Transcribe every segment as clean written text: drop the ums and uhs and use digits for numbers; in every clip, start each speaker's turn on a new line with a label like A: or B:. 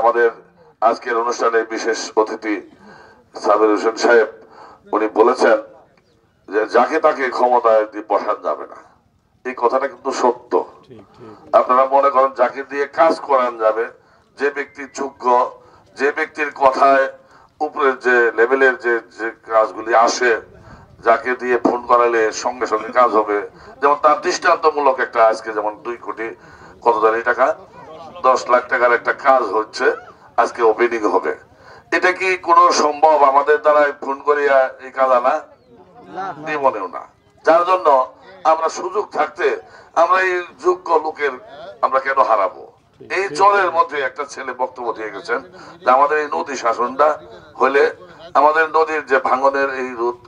A: আমাদের আজকের অনুষ্ঠানের বিশেষ অতিথি সাবির হোসেন সাহেব উনি বলেছেন যে যাকে তাকে ক্ষমতায় দিয়ে বসানো যাবে না। এই কথাটা কিন্তু সত্য। আপনারা মনে করেন যাকে দিয়ে কাজ করানো যাবে, যে ব্যক্তি যোগ্য, যে ব্যক্তির কথায় উপরের যে লেভেলের যে কাজগুলি আসে, যাকে দিয়ে ফোন করালে সঙ্গে সঙ্গে কাজ হবে। যেমন তার দৃষ্টান্তমূলক একটা আজকে যেমন 2 কোটি কত জানি টাকা 10 লাখ টাকার একটা কাজ হচ্ছে, আজকে ওপেনিং হবে। এটা কি কোনো সম্ভব আমাদের দ্বারা ফোন করিয়া এই কাজ আনা? মনেও না। যার জন্য আমরা সুযোগ থাকতে আমরা এই যোগ্য লোকের আমরা কেন হারাবো? এই চরের মধ্যে একটা ছেলে বক্তব্য দিয়ে গেছেন যে আমাদের এই নদী শাসনটা হলে আমাদের নদীর যে ভাঙনের এই রোধ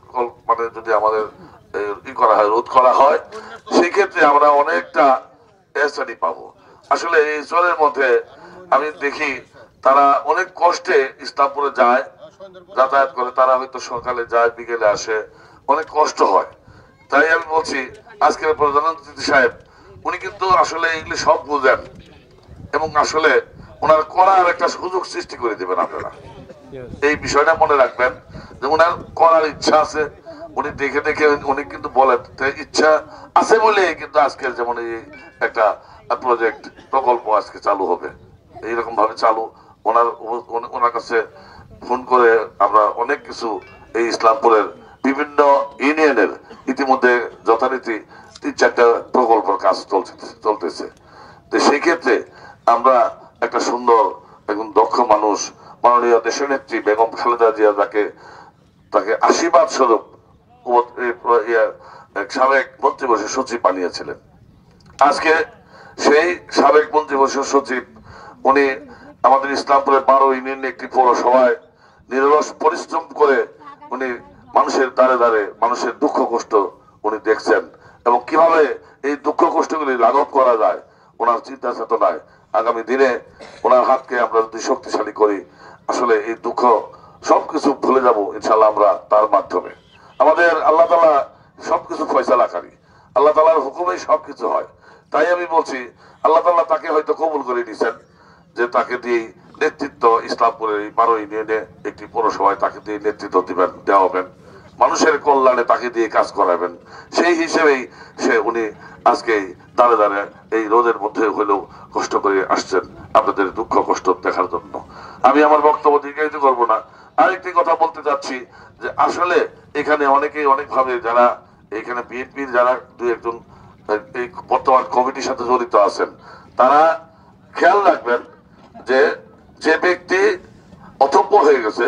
A: মানে যদি আমাদের রোধ করা হয়, সেক্ষেত্রে আমরা অনেকটা এসানি পাবো। আসলে এই চরের মধ্যে আমি দেখি তারা অনেক কষ্টে ইসলামপুরে যায়, যাতায়াত করে। তারা হয়তো সকালে যায়, বিকেলে আসে, অনেক কষ্ট হয়। তাই আমি বলছি আজকের প্রধান অতিথি সাহেব উনি কিন্তু আসলে এগুলি সব বুঝেন এবং আসলে ওনার করার একটা সুযোগ সৃষ্টি করে দিবেন। আপনারা এই বিষয়টা মনে রাখবেন যে ওনার করার ইচ্ছা আছে। উনি দেখে দেখে উনি কিন্তু বলেন ইচ্ছা আছে বলে কিন্তু আজকের যেমন এই একটা প্রজেক্ট প্রকল্প আজকে চালু হবে, এইরকম ভাবে চালু। ওনার কাছে ফোন করে আমরা অনেক কিছু এই ইসলামপুরের বিভিন্ন ইউনিয়নের ইতিমধ্যে যথারীতি 3-4টা প্রকল্পের কাজ চলতেছে। তো সেই ক্ষেত্রে আমরা একটা সুন্দর একজন দক্ষ মানুষ মাননীয় দেশনেত্রী বেগম খালেদা জিয়া তাকে আশীর্বাদ স্বরূপ সাবেক মন্ত্রিপরিষদ সচিব বানিয়েছিলেন। আজকে সেই সাবেক মন্ত্রিপরিষদ সচিব উনি আমাদের ইসলামপুরের 12 ইউনিয়নের একটি পৌরসভায় নিরলস পরিশ্রম করে উনি মানুষের দ্বারে দ্বারে মানুষের দুঃখ কষ্ট উনি দেখছেন এবং কিভাবে এই দুঃখ কষ্টগুলি লাঘব করা যায় ওনার চিন্তা চেতনায়। আগামী দিনে ওনার হাতকে আমরা যদি শক্তিশালী করি, আসলে এই দুঃখ সবকিছু ভুলে যাব ইনশাল্লাহ আমরা তার মাধ্যমে। আমাদের আল্লাহ তাআলা সবকিছু ফয়সালাকারী, আল্লাহ তাআলার হুকুমেই সবকিছু হয়। তাই আমি বলছি আল্লাহ তাআলা তাকে হয়তো কবুল করে দিয়েছেন যে তাকে দিয়ে নেতৃত্ব ইসলামপুরের এই 12 ইউনিয়নে একটি পৌরসভায় তাকে দিয়ে নেতৃত্ব দেওয়া হবেন, মানুষের কল্যাণে তাকে দিয়ে কাজ করাবেন। সেই হিসেবেই উনি আজকে দাঁড়ে দাঁড়ে এই রোদের মধ্যে হলেও কষ্ট করে আসছেন আপনাদের দুঃখ কষ্ট দেখার জন্য। আমি আমার বক্তব্য দীর্ঘায়িত করবো না। আরেকটি কথা বলতে চাচ্ছি যে আসলে এখানে অনেকেই অনেকভাবে যারা এখানে বিএনপির যারা 2-1জন এই বর্তমান কমিটির সাথে জড়িত আছেন, তারা খেয়াল রাখবেন যে যে ব্যক্তি অথব্য হয়ে গেছে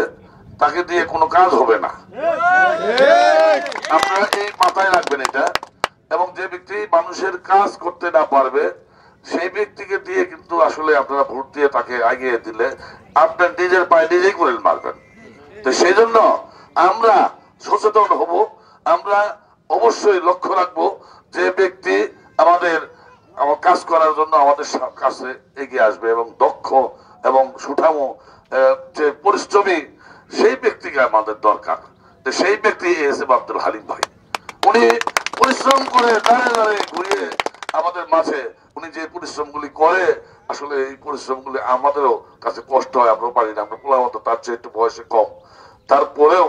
A: তাকে দিয়ে কোনো কাজ হবে না। আপনারা এই মাথায় রাখবেন এটা। এবং যে ব্যক্তি মানুষের কাজ করতে না পারবে সেই ব্যক্তিকে দিয়ে কিন্তু আসলে আপনারা ভোট দিয়ে তাকে এগিয়ে দিলে আপনার নিজের পায়ে নিজেই করে মারবেন। তো সেই জন্য আমরা সচেতন হব। আমরা অবশ্যই লক্ষ্য রাখবো যে ব্যক্তি আমাদের কাজ করার জন্য আমাদের কাছে এগিয়ে আসবে এবং দক্ষ এবং সুঠামো যে পরিশ্রমী সেই ব্যক্তিকে আমাদের দরকার। সেই ব্যক্তি এসএম আব্দুল হালিম ভাই, উনি পরিশ্রম করে দাঁড়ে দাঁড়িয়ে ঘুরিয়ে আমাদের মাঝে উনি যে পরিশ্রমগুলি করে, আসলে এই পরিশ্রমগুলি আমাদেরও কাছে কষ্ট হয়, আমরা পারি না। আমরা পোলা মতো তার চেয়ে একটু বয়সে কম, তারপরেও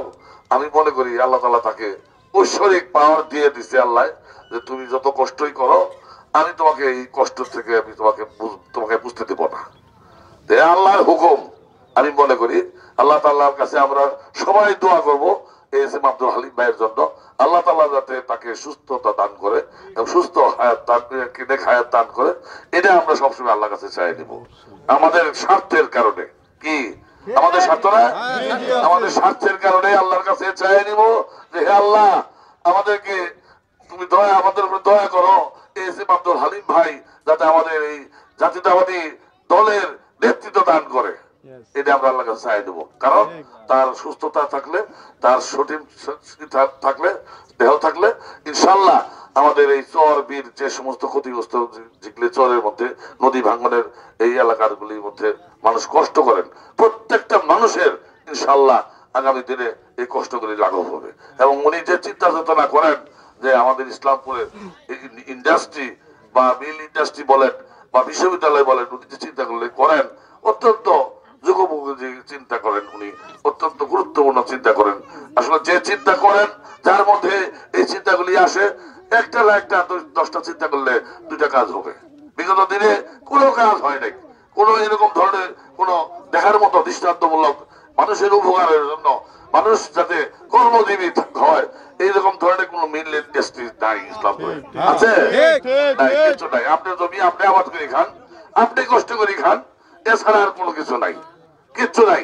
A: আমি মনে করি আল্লাহ তাআলা তাকে ঐশ্বরিক পাওয়ার দিয়ে দিচ্ছে আল্লাহ, যে তুমি যত কষ্টই করো আমি তোমাকে এই কষ্ট থেকে আমি তোমাকে বুঝতে দেব না। আল্লাহর হুকুম। আমি মনে করি আল্লাহ তাআলার কাছে আমরা সবাই দোয়া করব এসএম আব্দুল হালিম ভাইয়ের জন্য, আল্লাহ তাআলা যাতে তাকে সুস্থতা দান করে এবং সুস্থ হায়াত দান করে। এটা আমরা সবসময় আল্লাহর কাছে চাই নিব, আমাদের স্বার্থের কারণে। কি আমাদের স্বার্থ না? আমাদের স্বার্থের কারণে আল্লাহর কাছে চাই নিব যে হে আল্লাহ, আমাদেরকে তুমি আমাদের উপর দয়া করো, এসএম আব্দুল হালিম ভাই যাতে আমাদের এই জাতীয়তাবাদী দলের নেতৃত্ব দান করে। এটা আমরা আল্লাহর কাছে চাই দেবো। কারণ তার সুস্থতা থাকলে, তার সঠিক থাকলে, দেহ থাকলে ইনশাল্লাহ আমাদের এই চর বীর যে সমস্ত ক্ষতিগ্রস্ত যেগুলি চরের মধ্যে নদী ভাঙনের এই এলাকাগুলির মধ্যে মানুষ কষ্ট করেন, প্রত্যেকটা মানুষের ইনশাল্লাহ আগামী দিনে এই কষ্টগুলি লাঘব হবে। এবং উনি যে চিন্তা চেতনা করেন যে আমাদের ইসলামপুরের ইন্ডাস্ট্রি বা মিল ইন্ডাস্ট্রি বলেন বা বিশ্ববিদ্যালয় বলেন, উনি যে চিন্তাগুলি করেন অত্যন্ত অত্যন্ত গুরুত্বপূর্ণ চিন্তা করেন। আসলে যে চিন্তা করেন যার মধ্যে এই চিন্তাগুলি আসে, একটা না একটা 10টা চিন্তা করলে 2টা কাজ হবে। বিগত দিনে কোনো কাজ হয় নাই, কোনো এরকম ধরনের কোনো দেখার মতো দৃষ্টান্তমূলক মানুষের উপকারের জন্য মানুষ যাতে কর্মজীবী হয় এইরকম ধরনের কোন মিল ইন্ডাস্ট্রি নাই ইসলাম আছে, নাই, কিছু নাই। আপনার জমি আপনি আবাদ করে খান, আপনি কষ্ট করে খান, এছাড়া আর কোনো কিছু নাই, কিচ্ছু নাই।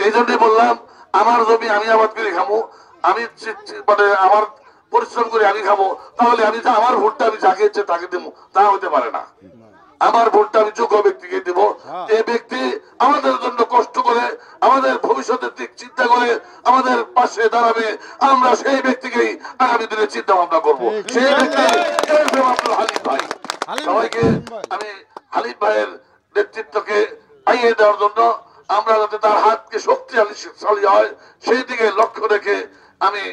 A: এই জন্যই বললাম আমার জমি আমি আবাদ করে খাবো, আমি মানে আমার পরিশ্রম করে আমি খাবো, তাহলে আমি আমার ভোটটা আমি যাকে ইচ্ছে তাকে দেবো, তা হতে পারে না। আমার ভোটটা আমি যোগ্য ব্যক্তিকে দেব, যে ব্যক্তি আমাদের জন্য কষ্ট করে আমাদের ভবিষ্যতের দিক চিন্তা করে আমাদের পাশে দাঁড়াবে, আমরা সেই ব্যক্তিকেই আগামী দিনে চিন্তা ভাবনা করবো। সেই ব্যক্তি আব্দুল হালিম ভাই। সবাইকে আমি হালিম ভাইয়ের নেতৃত্বকে পাইয়ে দেওয়ার জন্য আমরা যাতে তার হাতকে শক্তিশালী হয় সেই দিকে লক্ষ্য রেখে আমি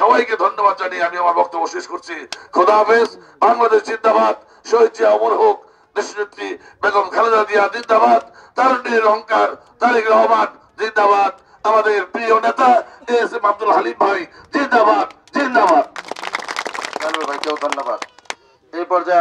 A: সবাইকে ধন্যবাদ জানিয়ে আমি আমার বক্তব্য শেষ করছি। খোদা হাফেজ। বাংলাদেশ জিন্দাবাদ, শহীদ জিয়া অমর হোক, দেশনেত্রী বেগম খালেদা জিয়া জিন্দাবাদ, তারুণ্যের অহংকার তারেক রহমান জিন্দাবাদ, আমাদের প্রিয় নেতা এস.এম. আব্দুল হালিম ভাই জিন্দাবাদ, জিন্দাবাদ।
B: ভাইকেও ধন্যবাদ। এই পর্যায়ে